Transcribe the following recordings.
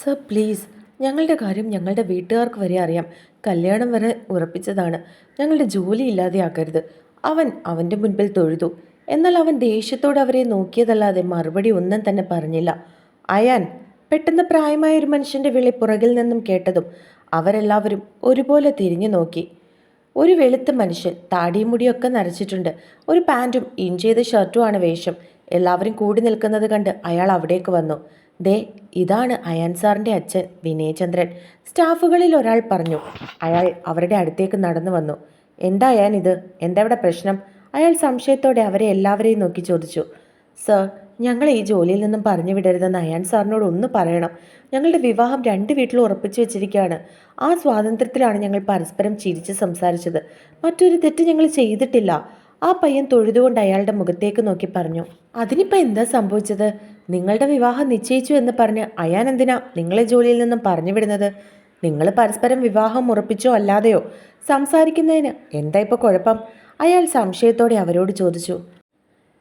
Sir please, ഞങ്ങളുടെ കാര്യം ഞങ്ങളുടെ വീട്ടുകാർക്ക് വരെ അറിയാം. കല്യാണം വരെ ഉറപ്പിച്ചതാണ്. ഞങ്ങളുടെ ജോലി ഇല്ലാതെയാക്കരുത്. അവൻ അവൻ്റെ മുൻപിൽ തൊഴുതു. എന്നാൽ അവൻ ദേഷ്യത്തോടെ അവരെ നോക്കിയതല്ലാതെ മറുപടി ഒന്നും തന്നെ പറഞ്ഞില്ല. അയാൻ പെട്ടെന്ന് പ്രായമായ ഒരു മനുഷ്യൻ്റെ വിളി പുറകിൽ നിന്നും കേട്ടതും അവരെല്ലാവരും ഒരുപോലെ തിരിഞ്ഞു നോക്കി. ഒരു വെളുത്ത മനുഷ്യൻ, താടിയും മുടിയൊക്കെ നരച്ചിട്ടുണ്ട്. ഒരു പാൻറ്റും ഇൻ ചെയ്ത ഷർട്ടുമാണ് വേഷം. എല്ലാവരും കൂടി നിൽക്കുന്നത് കണ്ട് അയാൾ അവിടേക്ക് വന്നു. ദേ, ഇതാണ് അയാൻ സാറിൻ്റെ അച്ഛൻ വിനയചന്ദ്രൻ. സ്റ്റാഫുകളിൽ ഒരാൾ പറഞ്ഞു. അയാൾ അവരുടെ അടുത്തേക്ക് നടന്നു വന്നു. എന്താ അയാൻ ഇത്? എന്താ ഇവിടെ പ്രശ്നം? അയാൾ സംശയത്തോടെ അവരെ എല്ലാവരെയും നോക്കി ചോദിച്ചു. സർ, ഞങ്ങളെ ഈ ജോലിയിൽ നിന്നും പറഞ്ഞു വിടരുതെന്ന് അയാൻ സാറിനോട് ഒന്ന് പറയണം. ഞങ്ങളുടെ വിവാഹം രണ്ട് വീട്ടിലും ഉറപ്പിച്ചു വെച്ചിരിക്കുകയാണ്. ആ സ്വാതന്ത്ര്യത്തിലാണ് ഞങ്ങൾ പരസ്പരം ചിരിച്ച് സംസാരിച്ചത്. മറ്റൊരു തെറ്റ് ഞങ്ങൾ ചെയ്തിട്ടില്ല. ആ പയ്യൻ തൊഴുതുകൊണ്ട് അയാളുടെ മുഖത്തേക്ക് നോക്കി പറഞ്ഞു. അതിനിപ്പോൾ എന്താ സംഭവിച്ചത്? നിങ്ങളുടെ വിവാഹം നിശ്ചയിച്ചു എന്ന് പറഞ്ഞ് അയാൻ എന്തിനാ നിങ്ങളെ ജോലിയിൽ നിന്നും പറഞ്ഞു വിടുന്നത്? നിങ്ങൾ പരസ്പരം വിവാഹം ഉറപ്പിച്ചോ അല്ലാതെയോ സംസാരിക്കുന്നതിന് എന്താ ഇപ്പോൾ കുഴപ്പം? അയാൾ സംശയത്തോടെ അവരോട് ചോദിച്ചു.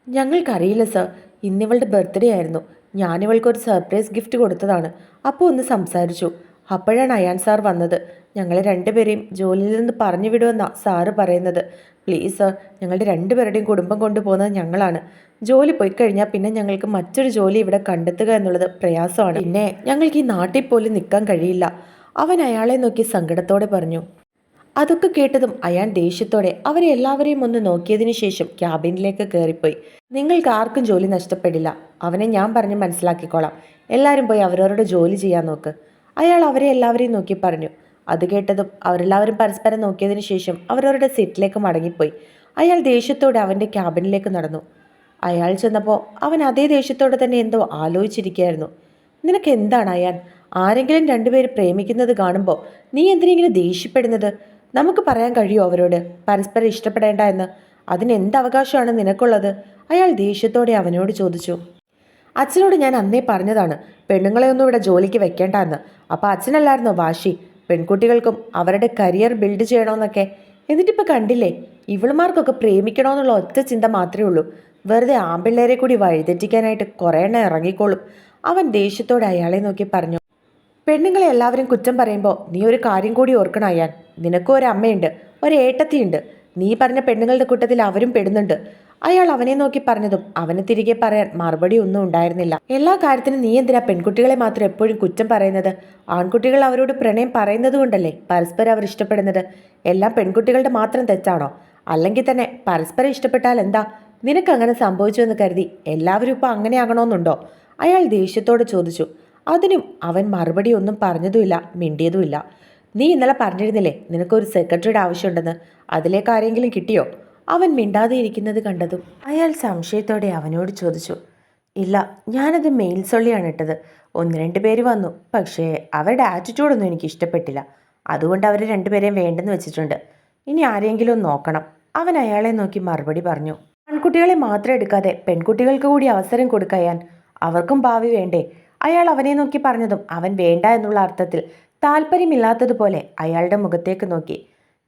ഞങ്ങൾക്കറിയില്ല സർ. ഇന്നിവളുടെ ബർത്ത്ഡേ ആയിരുന്നു. ഞാനിവൾക്കൊരു സർപ്രൈസ് ഗിഫ്റ്റ് കൊടുത്തതാണ്. അപ്പോൾ ഒന്ന് സംസാരിച്ചു. അപ്പോഴാണ് അയാൻ സാർ വന്നത്. ഞങ്ങളെ രണ്ടുപേരെയും ജോലിയിൽ നിന്ന് പറഞ്ഞു വിടുമെന്നാണ് സാറ് പറയുന്നത്. പ്ലീസ് സർ, ഞങ്ങളുടെ രണ്ടുപേരുടെയും കുടുംബം കൊണ്ടുപോകുന്നത് ഞങ്ങളാണ്. ജോലി പോയി കഴിഞ്ഞാൽ പിന്നെ ഞങ്ങൾക്ക് മറ്റൊരു ജോലി ഇവിടെ കണ്ടെത്തുക എന്നുള്ളത് പ്രയാസമാണ്. പിന്നെ ഞങ്ങൾക്ക് ഈ നാട്ടിൽ പോലും നിൽക്കാൻ കഴിയില്ല. അവൻ അയാളെ നോക്കി സങ്കടത്തോടെ പറഞ്ഞു. അതൊക്കെ കേട്ടതും അയാൾ ദേഷ്യത്തോടെ അവരെ എല്ലാവരെയും ഒന്ന് നോക്കിയതിനു ശേഷം ക്യാബിനിലേക്ക് കയറിപ്പോയി. നിങ്ങൾക്ക് ആർക്കും ജോലി നഷ്ടപ്പെടില്ല. അവനെ ഞാൻ പറഞ്ഞ് മനസ്സിലാക്കിക്കോളാം. എല്ലാവരും പോയി അവരവരുടെ ജോലി ചെയ്യാൻ നോക്ക്. അയാൾ അവരെ എല്ലാവരെയും നോക്കി പറഞ്ഞു. അത് കേട്ടതും അവരെല്ലാവരും പരസ്പരം നോക്കിയതിനു ശേഷം അവരവരുടെ സീറ്റിലേക്ക് മടങ്ങിപ്പോയി. അയാൾ ദേഷ്യത്തോടെ അവൻ്റെ ക്യാബിനിലേക്ക് നടന്നു. അയാൾ ചെന്നപ്പോൾ അവൻ അതേ ദേഷ്യത്തോടെ തന്നെ എന്തോ ആലോചിച്ചിരിക്കുകയായിരുന്നു. നിനക്ക് എന്താണ് അയാൻ? ആരെങ്കിലും രണ്ടുപേര് പ്രേമിക്കുന്നത് കാണുമ്പോൾ നീ എന്തിനെങ്കിലും ദേഷ്യപ്പെടുന്നത്? നമുക്ക് പറയാൻ കഴിയുമോ അവരോട് പരസ്പരം ഇഷ്ടപ്പെടേണ്ട എന്ന്? അതിനെന്ത് അവകാശമാണ് നിനക്കുള്ളത്? അയാൾ ദേഷ്യത്തോടെ അവനോട് ചോദിച്ചു. അച്ഛനോട് ഞാൻ അന്നേ പറഞ്ഞതാണ് പെണ്ണുങ്ങളെ ഒന്നും ഇവിടെ ജോലിക്ക് വെക്കേണ്ട എന്ന്. അപ്പോൾ അച്ഛനല്ലായിരുന്നോ വാശി? പെൺകുട്ടികൾക്കും അവരുടെ കരിയർ ബിൽഡ് ചെയ്യണമെന്നൊക്കെ. എന്നിട്ടിപ്പോൾ കണ്ടില്ലേ, ഇവളുമാർക്കൊക്കെ പ്രേമിക്കണമെന്നുള്ള ഒറ്റ ചിന്ത മാത്രമേ ഉള്ളൂ. വെറുതെ ആമ്പിള്ളേരെ കൂടി വഴിതെറ്റിക്കാനായിട്ട് കുറേ എണ്ണം ഇറങ്ങിക്കോളും. അവൻ ദേഷ്യത്തോടെ അയാളെ നോക്കി പറഞ്ഞു. പെണ്ണുങ്ങളെ എല്ലാവരും കുറ്റം പറയുമ്പോൾ നീ ഒരു കാര്യം കൂടി ഓർക്കണം അയാൻ. നിനക്കും ഒരു അമ്മയുണ്ട്, ഒരു ഏട്ടത്തിയുണ്ട്. നീ പറഞ്ഞ പെണ്ണുങ്ങളുടെ കൂട്ടത്തിൽ അവരും പെടുന്നുണ്ട്. അയാൾ അവനെ നോക്കി പറഞ്ഞതും അവന് തിരികെ പറയാൻ മറുപടി ഒന്നും ഉണ്ടായിരുന്നില്ല. എല്ലാ കാര്യത്തിനും നീ എന്തിനാ പെൺകുട്ടികളെ മാത്രം എപ്പോഴും കുറ്റം പറയുന്നത്? ആൺകുട്ടികൾ അവരോട് പ്രണയം പറയുന്നത് കൊണ്ടല്ലേ പരസ്പരം അവർ ഇഷ്ടപ്പെടുന്നത്. എല്ലാം പെൺകുട്ടികളുടെ മാത്രം തെറ്റാണോ? അല്ലെങ്കിൽ തന്നെ പരസ്പരം ഇഷ്ടപ്പെട്ടാൽ എന്താ? നിനക്കങ്ങനെ സംഭവിച്ചു എന്ന് കരുതി എല്ലാവരും ഇപ്പോൾ അങ്ങനെയാകണമെന്നുണ്ടോ? അയാൾ ദേഷ്യത്തോടെ ചോദിച്ചു. അതിനും അവൻ മറുപടി ഒന്നും പറഞ്ഞതുമില്ല, മിണ്ടിയതുമില്ല. നീ ഇന്നലെ പറഞ്ഞിരുന്നില്ലേ നിനക്കൊരു സെക്രട്ടറിയുടെ ആവശ്യമുണ്ടെന്ന്. അതിലേക്ക് ആരെങ്കിലും കിട്ടിയോ? അവൻ മിണ്ടാതെ ഇരിക്കുന്നത് കണ്ടതും അയാൾ സംശയത്തോടെ അവനോട് ചോദിച്ചു. ഇല്ല, ഞാനത് മെയിൽ സൊള്ളിയാണ് ഇട്ടത്. ഒന്ന് രണ്ട് പേര് വന്നു. പക്ഷേ അവരുടെ ആറ്റിറ്റ്യൂഡൊന്നും എനിക്ക് ഇഷ്ടപ്പെട്ടില്ല. അതുകൊണ്ട് അവർ രണ്ടുപേരെയും വേണ്ടെന്ന് വെച്ചിട്ടുണ്ട്. ഇനി ആരെങ്കിലും നോക്കണം. അവൻ അയാളെ നോക്കി മറുപടി പറഞ്ഞു. ആൺകുട്ടികളെ മാത്രം എടുക്കാതെ പെൺകുട്ടികൾക്ക് കൂടി അവസരം കൊടുക്കാൻ. അവർക്കും ഭാവി വേണ്ടേ? അയാൾ അവനെ നോക്കി പറഞ്ഞതും അവൻ വേണ്ട എന്നുള്ള അർത്ഥത്തിൽ താല്പര്യമില്ലാത്തതുപോലെ അയാളുടെ മുഖത്തേക്ക് നോക്കി.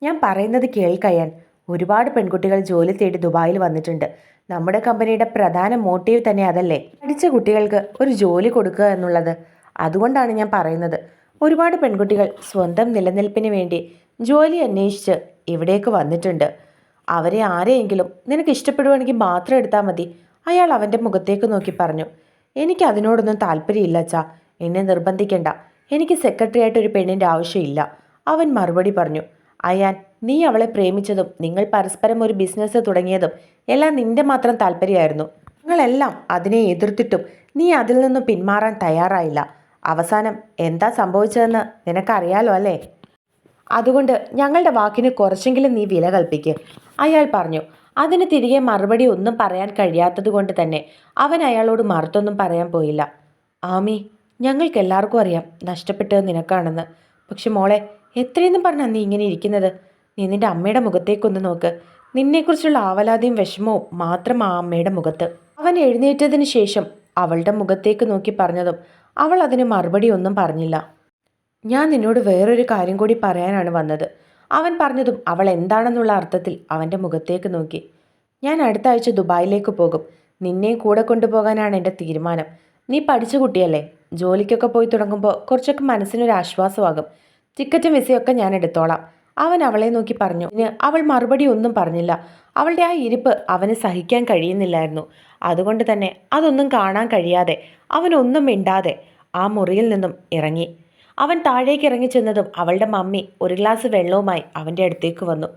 ഞാൻ പറയുന്നത് കേൾക്കയാൻ. ഒരുപാട് പെൺകുട്ടികൾ ജോലി തേടി ദുബായിൽ വന്നിട്ടുണ്ട്. നമ്മുടെ കമ്പനിയുടെ പ്രധാന മോട്ടീവ് തന്നെ അതല്ലേ, പഠിച്ച കുട്ടികൾക്ക് ഒരു ജോലി കൊടുക്കുക എന്നുള്ളത്. അതുകൊണ്ടാണ് ഞാൻ പറയുന്നത്. ഒരുപാട് പെൺകുട്ടികൾ സ്വന്തം നിലനിൽപ്പിന് വേണ്ടി ജോലി അന്വേഷിച്ച് ഇവിടേക്ക് വന്നിട്ടുണ്ട്. അവരെ ആരെയെങ്കിലും നിനക്ക് ഇഷ്ടപ്പെടുവാണെങ്കിൽ മാത്രം എടുത്താൽ മതി. അയാൾ അവൻ്റെ മുഖത്തേക്ക് നോക്കി പറഞ്ഞു. എനിക്ക് അതിനോടൊന്നും താല്പര്യമില്ല അച്ഛാ. എന്നെ നിർബന്ധിക്കണ്ട. എനിക്ക് സെക്രട്ടറി ആയിട്ട് ഒരു പെണ്ണിൻ്റെ ആവശ്യമില്ല. അവൻ മറുപടി പറഞ്ഞു. അയാൻ, നീ അവളെ പ്രേമിച്ചതും നിങ്ങൾ പരസ്പരം ഒരു ബിസിനസ് തുടങ്ങിയതും എല്ലാം നിന്റെ മാത്രം താല്പര്യമായിരുന്നു. നിങ്ങളെല്ലാം അതിനെ എതിർത്തിട്ടും നീ അതിൽ നിന്നും പിന്മാറാൻ തയ്യാറായില്ല. അവസാനം എന്താ സംഭവിച്ചതെന്ന് നിനക്കറിയാലോ അല്ലേ? അതുകൊണ്ട് ഞങ്ങളുടെ വാക്കിന് കുറച്ചെങ്കിലും നീ വില കൽപ്പിക്ക്, അയാൾ പറഞ്ഞു. അതിന് തിരികെ മറുപടി ഒന്നും പറയാൻ കഴിയാത്തത് കൊണ്ട് തന്നെ അവൻ അയാളോട് മറുത്തൊന്നും പറയാൻ പോയില്ല. ആമി, ഞങ്ങൾക്കെല്ലാവർക്കും അറിയാം നഷ്ടപ്പെട്ടത് നിനക്കാണെന്ന്. പക്ഷെ മോളെ, എത്രയെന്നും പറഞ്ഞാൽ നീ ഇങ്ങനെ ഇരിക്കുന്നത്? നീ നിൻ്റെ അമ്മയുടെ മുഖത്തേക്കൊന്ന് നോക്ക്. നിന്നെക്കുറിച്ചുള്ള ആവലാതിയും വിഷമവും മാത്രം ആ അമ്മയുടെ മുഖത്ത്. അവൻ എഴുന്നേറ്റതിന് ശേഷം അവളുടെ മുഖത്തേക്ക് നോക്കി പറഞ്ഞതും അവൾ അതിന് മറുപടി ഒന്നും പറഞ്ഞില്ല. ഞാൻ നിന്നോട് വേറൊരു കാര്യം കൂടി പറയാനാണ് വന്നത്, അവൻ പറഞ്ഞതും അവൾ എന്താണെന്നുള്ള അർത്ഥത്തിൽ അവൻ്റെ മുഖത്തേക്ക് നോക്കി. ഞാൻ അടുത്ത ആഴ്ച ദുബായിലേക്ക് പോകും. നിന്നെ കൂടെ കൊണ്ടുപോകാനാണ് എൻ്റെ തീരുമാനം. നീ പഠിച്ച കുട്ടിയല്ലേ, ജോലിക്കൊക്കെ പോയി തുടങ്ങുമ്പോൾ കുറച്ചൊക്കെ മനസ്സിനൊരു ആശ്വാസമാകും. ടിക്കറ്റും വിസയൊക്കെ ഞാൻ എടുത്തോളാം. അവൻ അവളെ നോക്കി പറഞ്ഞു. അവൾ മറുപടി ഒന്നും പറഞ്ഞില്ല. അവളുടെ ആ ഇരിപ്പ് അവന് സഹിക്കാൻ കഴിയുന്നില്ലായിരുന്നു. അതുകൊണ്ട് തന്നെ അതൊന്നും കാണാൻ കഴിയാതെ അവനൊന്നും മിണ്ടാതെ ആ മുറിയിൽ നിന്നും ഇറങ്ങി. അവൻ താഴേക്ക് ഇറങ്ങി ചെന്നതും അവളുടെ മമ്മി ഒരു ഗ്ലാസ് വെള്ളവുമായി അവൻ്റെ അടുത്തേക്ക് വന്നു.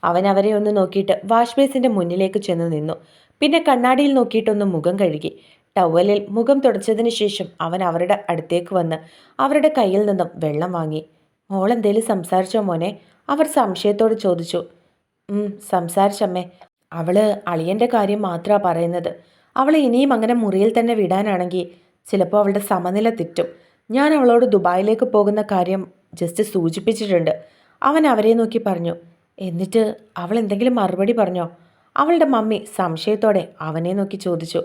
അവൻ അവരെ ഒന്ന് നോക്കിയിട്ട് വാഷ് ബേസിൻ്റെ മുന്നിലേക്ക് ചെന്ന് നിന്നു. പിന്നെ കണ്ണാടിയിൽ നോക്കിയിട്ടൊന്ന് മുഖം കഴുകി. ടവലിൽ മുഖം തുടച്ചതിന് ശേഷം അവൻ അവരുടെ അടുത്തേക്ക് വന്ന് അവരുടെ കയ്യിൽ നിന്നും വെള്ളം വാങ്ങി. മോളെന്തേലും സംസാരിച്ചോ മോനെ? അവർ സംശയത്തോട് ചോദിച്ചു. സംസാരിച്ചമ്മേ. അവള് അളിയൻ്റെ കാര്യം മാത്രമാണ് പറയുന്നത്. അവളെ ഇനിയും അങ്ങനെ മുറിയിൽ തന്നെ വിടാനാണെങ്കിൽ ചിലപ്പോൾ അവളുടെ സമനില തെറ്റും. ഞാൻ അവളോട് ദുബായിലേക്ക് പോകുന്ന കാര്യം ജസ്റ്റ് സൂചിപ്പിച്ചിട്ടുണ്ട്. അവൻ അവരെ നോക്കി പറഞ്ഞു. എന്നിട്ട് അവൾ എന്തെങ്കിലും മറുപടി പറഞ്ഞോ? അവളുടെ മമ്മി സംശയത്തോടെ അവനെ നോക്കി ചോദിച്ചു.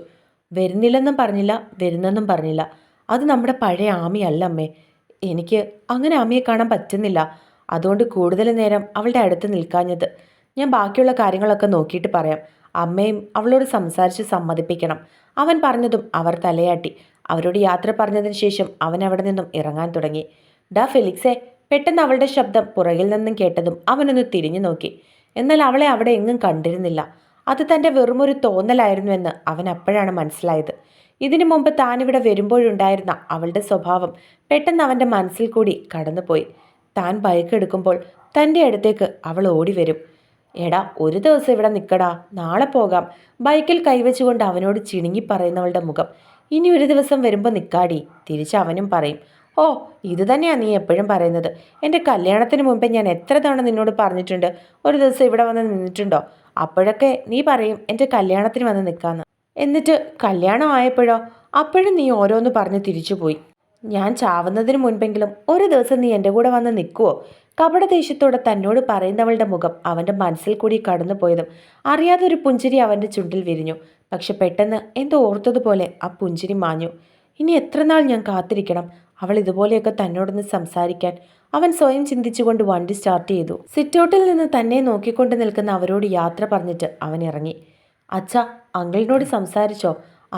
വരുന്നില്ലെന്നും പറഞ്ഞില്ല, വരുന്നെന്നും പറഞ്ഞില്ല. അത് നമ്മുടെ പഴയ ആമിയല്ല അമ്മേ. എനിക്ക് അങ്ങനെ ആമിയെ കാണാൻ പറ്റുന്നില്ല. അതുകൊണ്ട് കൂടുതൽ നേരം അവളുടെ അടുത്ത് നിൽക്കാഞ്ഞത്. ഞാൻ ബാക്കിയുള്ള കാര്യങ്ങളൊക്കെ നോക്കിയിട്ട് പറയാം. അമ്മയും അവളോട് സംസാരിച്ച് സമ്മതിപ്പിക്കണം. അവൻ പറഞ്ഞതും അവർ തലയാട്ടി. അവരോട് യാത്ര പറഞ്ഞതിന് ശേഷം അവൻ അവിടെ നിന്നും ഇറങ്ങാൻ തുടങ്ങി. ഡാ ഫെലിക്സേ. പെട്ടെന്ന് അവളുടെ ശബ്ദം പുറകിൽ നിന്നും കേട്ടതും അവനൊന്ന് തിരിഞ്ഞു നോക്കി. എന്നാൽ അവളെ അവിടെ എങ്ങും കണ്ടിരുന്നില്ല. അത് തൻ്റെ വെറുമൊരു തോന്നലായിരുന്നുവെന്ന് അവൻ അപ്പോഴാണ് മനസ്സിലായത്. ഇതിനു മുമ്പ് താനിവിടെ വരുമ്പോഴുണ്ടായിരുന്ന അവളുടെ സ്വഭാവം പെട്ടെന്ന് അവൻ്റെ മനസ്സിൽ കൂടി കടന്നുപോയി. താൻ ബൈക്ക് എടുക്കുമ്പോൾ തൻ്റെ അടുത്തേക്ക് അവൾ ഓടി വരും. എടാ, ഒരു ദിവസം ഇവിടെ നിൽക്കടാ, നാളെ പോകാം. ബൈക്കിൽ കൈവച്ചുകൊണ്ട് അവനോട് ചിണുങ്ങി പറയുന്നവളുടെ മുഖം. ഇനി ഒരു ദിവസം വരുമ്പോൾ നിൽക്കാടി, തിരിച്ച് അവനും പറയും. ഓ, ഇത് തന്നെയാണ് നീ എപ്പോഴും പറയുന്നത്. എൻ്റെ കല്യാണത്തിന് മുമ്പേ ഞാൻ എത്ര തവണ നിന്നോട് പറഞ്ഞിട്ടുണ്ട് ഒരു ദിവസം ഇവിടെ വന്ന് നിന്നിട്ടുണ്ടോ? അപ്പോഴൊക്കെ നീ പറയും എൻ്റെ കല്യാണത്തിന് വന്ന് നിൽക്കാമെന്ന്. എന്നിട്ട് കല്യാണം ആയപ്പോഴോ? അപ്പോഴും നീ ഓരോന്ന് പറഞ്ഞ് തിരിച്ചുപോയി. ഞാൻ ചാവുന്നതിന് മുൻപെങ്കിലും ഒരു ദിവസം നീ എൻ്റെ കൂടെ വന്ന് നിൽക്കുവോ? കപടദേഷ്യത്തോടെ തന്നോട് പറയുന്നവളുടെ മുഖം അവൻ്റെ മനസ്സിൽ കൂടി കടന്നുപോയതും അറിയാതെ ഒരു പുഞ്ചിരി അവൻ്റെ ചുണ്ടിൽ വിരിഞ്ഞു. പക്ഷെ പെട്ടെന്ന് എന്തോ ഓർത്തതുപോലെ ആ പുഞ്ചിരി മാഞ്ഞു. ഇനി എത്ര നാൾ ഞാൻ കാത്തിരിക്കണം അവൾ ഇതുപോലെയൊക്കെ തന്നോടൊന്ന് സംസാരിക്കാൻ? അവൻ സ്വയം ചിന്തിച്ചുകൊണ്ട് വണ്ടി സ്റ്റാർട്ട് ചെയ്തു. സിറ്റൗട്ടിൽ നിന്ന് തന്നെ നോക്കിക്കൊണ്ട് നിൽക്കുന്ന അവരോട് യാത്ര പറഞ്ഞിട്ട് അവൻ ഇറങ്ങി. അച്ഛാ, അങ്കിളിനോട് സംസാരിച്ചോ?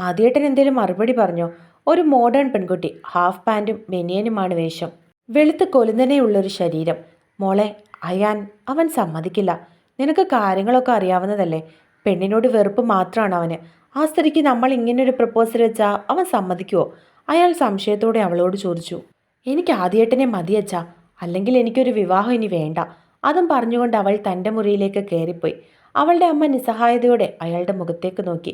ആദ്യേട്ടൻ എന്തേലും മറുപടി പറഞ്ഞോ? ഒരു മോഡേൺ പെൺകുട്ടി, ഹാഫ് പാൻറ്റും ബനിയനുമാണ് വേഷം. വെളുത്ത് കൊലുന്നനെയുള്ളൊരു ശരീരം. മോളെ, അയാൻ. അവൻ സമ്മതിക്കില്ല. നിനക്ക് കാര്യങ്ങളൊക്കെ അറിയാവുന്നതല്ലേ. പെണ്ണിനോട് വെറുപ്പ് മാത്രമാണ് അവന്. ആ സ്ത്രീക്ക് നമ്മൾ ഇങ്ങനൊരു പ്രപ്പോസൽ വെച്ചാൽ അവൻ സമ്മതിക്കുമോ? അയാൾ സംശയത്തോടെ അവളോട് ചോദിച്ചു. എനിക്ക് ആദ്യേട്ടനെ മതിയച്ചാ, അല്ലെങ്കിൽ എനിക്കൊരു വിവാഹം ഇനി വേണ്ട. അതും പറഞ്ഞുകൊണ്ട് അവൾ തൻ്റെ മുറിയിലേക്ക് കയറിപ്പോയി. അവളുടെ അമ്മ നിസ്സഹായതയോടെ അയാളുടെ മുഖത്തേക്ക് നോക്കി.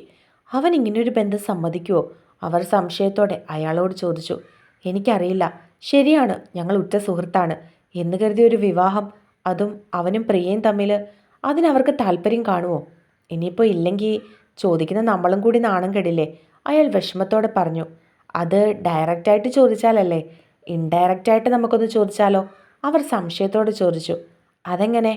അവൻ ഇങ്ങനൊരു ബന്ധം സമ്മതിക്കുമോ? അവർ സംശയത്തോടെ അയാളോട് ചോദിച്ചു. എനിക്കറിയില്ല. ശരിയാണ്, ഞങ്ങൾ ഉറ്റ സുഹൃത്താണ് എന്ന് കരുതിയ ഒരു വിവാഹം, അതും അവനും പ്രിയയും തമ്മിൽ, അതിനവർക്ക് താല്പര്യം കാണുമോ? ഇനിയിപ്പോൾ ഇല്ലെങ്കിൽ ചോദിക്കുന്ന നമ്മളും കൂടി നാണം കെടില്ലേ? അയാൾ വിഷമത്തോടെ പറഞ്ഞു. അത് ഡയറക്റ്റായിട്ട് ചോദിച്ചാലല്ലേ? ഇൻഡയറക്റ്റായിട്ട് നമുക്കൊന്ന് ചോദിച്ചാലോ? അവർ സംശയത്തോടെ ചോദിച്ചു. അതെങ്ങനെ?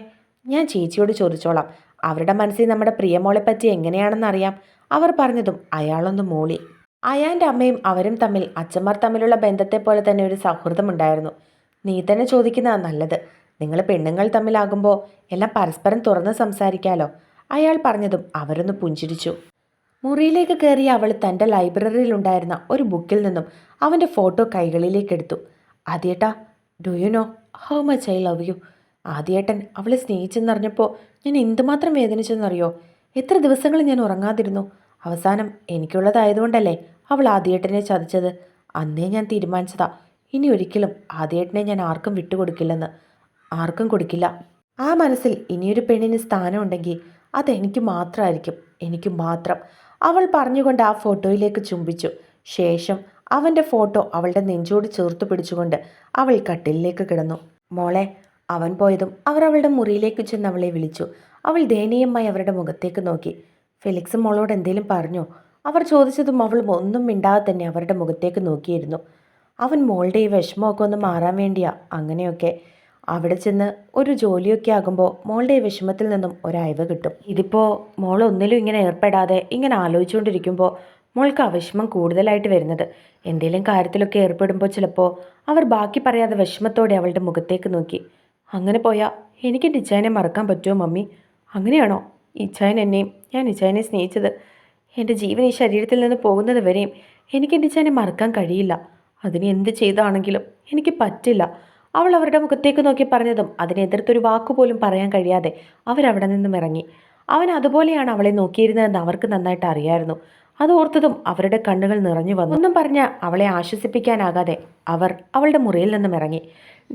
ഞാൻ ചേച്ചിയോട് ചോദിച്ചോളാം. അവരുടെ മനസ്സിൽ നമ്മുടെ പ്രിയമോളെപ്പറ്റി എങ്ങനെയാണെന്നറിയാം. അവർ പറഞ്ഞതും അയാളൊന്ന് മൂളി. അയാൻ്റെ അമ്മയും അവരും തമ്മിൽ അച്ഛന്മാർ തമ്മിലുള്ള ബന്ധത്തെ പോലെ തന്നെ ഒരു സൗഹൃദമുണ്ടായിരുന്നു. നീ തന്നെ ചോദിക്കുന്നതാണ് നല്ലത്. നിങ്ങൾ പെണ്ണുങ്ങൾ തമ്മിലാകുമ്പോൾ എല്ലാം പരസ്പരം തുറന്ന് സംസാരിക്കാലോ. അയാൾ പറഞ്ഞതും അവരൊന്ന് പുഞ്ചിരിച്ചു. മുറിയിലേക്ക് കയറിയ അവൾ തൻ്റെ ലൈബ്രറിയിലുണ്ടായിരുന്ന ഒരു ബുക്കിൽ നിന്നും അവൻ്റെ ഫോട്ടോ കൈകളിലേക്കെടുത്തു. ആദ്യേട്ടാ, do you know how much I love you? ആദ്യേട്ടൻ അവളെ സ്നേഹിച്ചെന്നറിഞ്ഞപ്പോൾ ഞാൻ എന്തുമാത്രം വേദനിച്ചെന്നറിയോ? എത്ര ദിവസങ്ങൾ ഞാൻ ഉറങ്ങാതിരുന്നു. അവസാനം എനിക്കുള്ളതായതുകൊണ്ടല്ലേ അവൾ ആദ്യേട്ടനെ ചതിച്ചത്. അന്നേ ഞാൻ തീരുമാനിച്ചതാ, ഇനി ഒരിക്കലും ആദ്യേട്ടനെ ഞാൻ ആർക്കും വിട്ടുകൊടുക്കില്ലെന്ന്. ആർക്കും കൊടുക്കില്ല. ആ മനസ്സിൽ ഇനിയൊരു പെണ്ണിന് സ്ഥാനമുണ്ടെങ്കിൽ അതെനിക്ക് മാത്രമായിരിക്കും, എനിക്ക് മാത്രം. അവൾ പറഞ്ഞുകൊണ്ട് ആ ഫോട്ടോയിലേക്ക് ചുംബിച്ചു. ശേഷം അവൻ്റെ ഫോട്ടോ അവളുടെ നെഞ്ചോട് ചേർത്ത് പിടിച്ചുകൊണ്ട് അവൾ കട്ടിലിലേക്ക് കിടന്നു. മോളെ. അവൻ പോയതും അവർ അവളുടെ മുറിയിലേക്ക് ചെന്ന് അവളെ വിളിച്ചു. അവൾ ദയനീയമായി അവരുടെ മുഖത്തേക്ക് നോക്കി. ഫെലിക്സ് മോളോട് എന്തേലും പറഞ്ഞോ? അവർ ചോദിച്ചതും അവൾ ഒന്നും മിണ്ടാതെ തന്നെ അവരുടെ മുഖത്തേക്ക് നോക്കിയിരുന്നു. അവൻ മോളുടെ ഈ വിഷമമൊക്കെ ഒന്ന് മാറാൻ വേണ്ടിയാ അങ്ങനെയൊക്കെ. അവിടെ ചെന്ന് ഒരു ജോലിയൊക്കെ ആകുമ്പോൾ മോളുടെ ഈ വിഷമത്തിൽ നിന്നും ഒരയവ് കിട്ടും. ഇതിപ്പോൾ മോൾ ഒന്നിലും ഇങ്ങനെ ഏർപ്പെടാതെ ഇങ്ങനെ ആലോചിച്ചുകൊണ്ടിരിക്കുമ്പോൾ മോൾക്ക് ആ വിഷമം കൂടുതലായിട്ട് വരുന്നത്. എന്തെങ്കിലും കാര്യത്തിലൊക്കെ ഏർപ്പെടുമ്പോൾ ചിലപ്പോൾ അവർ ബാക്കി പറയാതെ വിഷമത്തോടെ അവളുടെ മുഖത്തേക്ക് നോക്കി. അങ്ങനെ പോയാൽ എനിക്ക് എൻ്റെ ഇച്ചായനെ മറക്കാൻ പറ്റുമോ മമ്മി? അങ്ങനെയാണോ? ഇച്ചായൻ എന്നെയും ഞാൻ ഇച്ചായനെ സ്നേഹിച്ചത്. എൻ്റെ ജീവൻ ഈ ശരീരത്തിൽ നിന്ന് പോകുന്നത് വരെയും എനിക്ക് എൻ്റെ ഇച്ചാനെ മറക്കാൻ കഴിയില്ല. അതിന് എന്ത് ചെയ്താണെങ്കിലും എനിക്ക് പറ്റില്ല. അവൾ അവരുടെ മുഖത്തേക്ക് നോക്കി പറഞ്ഞതും അതിനെതിർത്തൊരു വാക്കുപോലും പറയാൻ കഴിയാതെ അവരവിടെ നിന്നും ഇറങ്ങി. അവൻ അതുപോലെയാണ് അവളെ നോക്കിയിരുന്നതെന്ന് അവർക്ക് നന്നായിട്ട് അറിയായിരുന്നു. അത് ഓർത്തതും അവരുടെ കണ്ണുകൾ നിറഞ്ഞു വന്നു. ഒന്നും പറഞ്ഞ് അവളെ ആശ്വസിപ്പിക്കാനാകാതെ അവർ അവളുടെ മുറിയിൽ നിന്നും ഇറങ്ങി.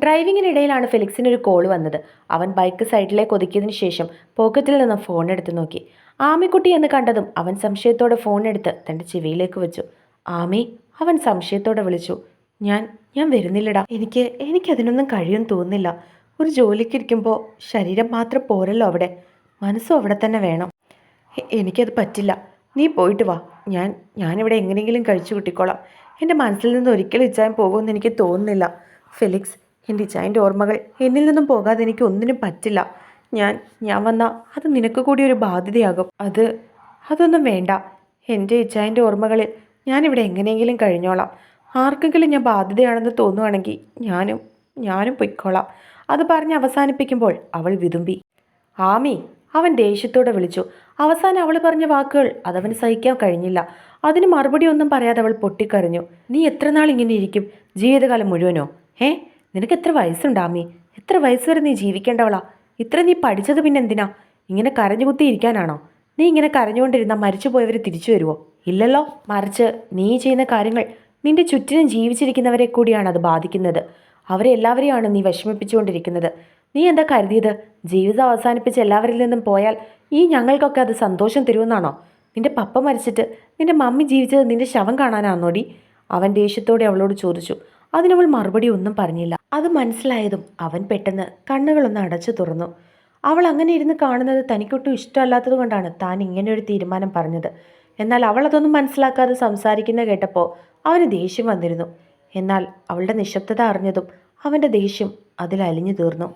ഡ്രൈവിങ്ങിനിടയിലാണ് ഫെലിക്സിനൊരു കോൾ വന്നത്. അവൻ ബൈക്ക് സൈഡിലേക്ക് ഒതുക്കിയതിനു ശേഷം പോക്കറ്റിൽ നിന്നും ഫോൺ എടുത്ത് നോക്കി. ആമിക്കുട്ടി എന്ന് കണ്ടതും അവൻ സംശയത്തോടെ ഫോൺ എടുത്ത് തൻ്റെ ചെവിയിലേക്ക് വെച്ചു. ആമി, അവൻ സംശയത്തോടെ വിളിച്ചു. ഞാൻ ഞാൻ വരുന്നില്ലടാ. എനിക്കതിനൊന്നും കഴിയും തോന്നുന്നില്ല. ഒരു ജോലിക്കിരിക്കുമ്പോൾ ശരീരം മാത്രം പോരല്ലോ അവിടെ, മനസ്സും അവിടെ തന്നെ വേണം. എനിക്കത് പറ്റില്ല. നീ പോയിട്ട് വാ. ഞാനിവിടെ എങ്ങനെയെങ്കിലും കഴിച്ചു കിട്ടിക്കോളാം. എൻ്റെ മനസ്സിൽ നിന്ന് ഒരിക്കലും ഇച്ചായൻ പോകുമെന്ന് എനിക്ക് തോന്നുന്നില്ല. ഫെലിക്സ്, എൻ്റെ ഇച്ചായൻ്റെ ഓർമ്മകൾ എന്നിൽ നിന്നും പോകാതെ എനിക്ക് ഒന്നിനും പറ്റില്ല. ഞാൻ വന്നാൽ അത് നിനക്ക് കൂടി ഒരു ബാധ്യതയാകും. അതൊന്നും വേണ്ട. എൻ്റെ ഇച്ചായൻ്റെ ഓർമ്മകളിൽ ഞാനിവിടെ എങ്ങനെയെങ്കിലും കഴിഞ്ഞോളാം. ആർക്കെങ്കിലും ഞാൻ ബാധ്യതയാണെന്ന് തോന്നുവാണെങ്കിൽ ഞാനും പൊയ്ക്കോളാം. അത് പറഞ്ഞ് അവസാനിപ്പിക്കുമ്പോൾ അവൾ വിതുമ്പി. ആമി, അവൻ ദേഷ്യത്തോടെ വിളിച്ചു. അവസാനം അവൾ പറഞ്ഞ വാക്കുകൾ അതവന് സഹിക്കാൻ കഴിഞ്ഞില്ല. അതിന് മറുപടി ഒന്നും പറയാതെ അവൾ പൊട്ടിക്കരഞ്ഞു. നീ എത്ര നാൾ ഇങ്ങനെ ഇരിക്കും? ജീവിതകാലം മുഴുവനോ? നിനക്ക് എത്ര വയസ്സുണ്ട് ആമി? എത്ര വയസ്സ് വരെ നീ ജീവിക്കേണ്ടവളാ? ഇത്ര നീ പഠിച്ചത് പിന്നെന്തിനാ? ഇങ്ങനെ കരഞ്ഞുകുത്തി ഇരിക്കാനാണോ? നീ ഇങ്ങനെ കരഞ്ഞുകൊണ്ടിരുന്നാൽ മരിച്ചുപോയവർ തിരിച്ചു വരുമോ? ഇല്ലല്ലോ. മറിച്ച് നീ ചെയ്യുന്ന കാര്യങ്ങൾ നിന്റെ ചുറ്റിനും ജീവിച്ചിരിക്കുന്നവരെ കൂടിയാണ് അത് ബാധിക്കുന്നത്. അവരെ എല്ലാവരെയാണ് നീ വിഷമിപ്പിച്ചുകൊണ്ടിരിക്കുന്നത്. നീ എന്താ കരുതിയത്? ജീവിതം അവസാനിപ്പിച്ച് എല്ലാവരിൽ നിന്നും പോയാൽ ഞങ്ങൾക്കൊക്കെ അത് സന്തോഷം തരുമെന്നാണോ? നിന്റെ പപ്പ മരിച്ചിട്ട് നിന്റെ മമ്മി ജീവിച്ചത് നിന്റെ ശവം കാണാനാണോടി? അവൻ ദേഷ്യത്തോടെ അവളോട് ചോദിച്ചു. അതിനവൾ മറുപടി ഒന്നും പറഞ്ഞില്ല. അത് മനസ്സിലായതും അവൻ പെട്ടെന്ന് കണ്ണുകളൊന്ന് അടച്ചു തുറന്നു. അവൾ അങ്ങനെ ഇരുന്ന് കാണുന്നത് തനിക്കൊട്ടും ഇഷ്ടമല്ലാത്തത് കൊണ്ടാണ് താൻ ഇങ്ങനെയൊരു തീരുമാനം പറഞ്ഞത്. എന്നാൽ അവൾ അതൊന്നും മനസ്സിലാക്കാതെ സംസാരിക്കുന്ന കേട്ടപ്പോൾ അവന് ദേഷ്യം വന്നിരുന്നു. എന്നാൽ അവളുടെ നിശബ്ദത അറിഞ്ഞതും അവൻ്റെ ദേഷ്യം അതിൽ അലിഞ്ഞു തീർന്നു.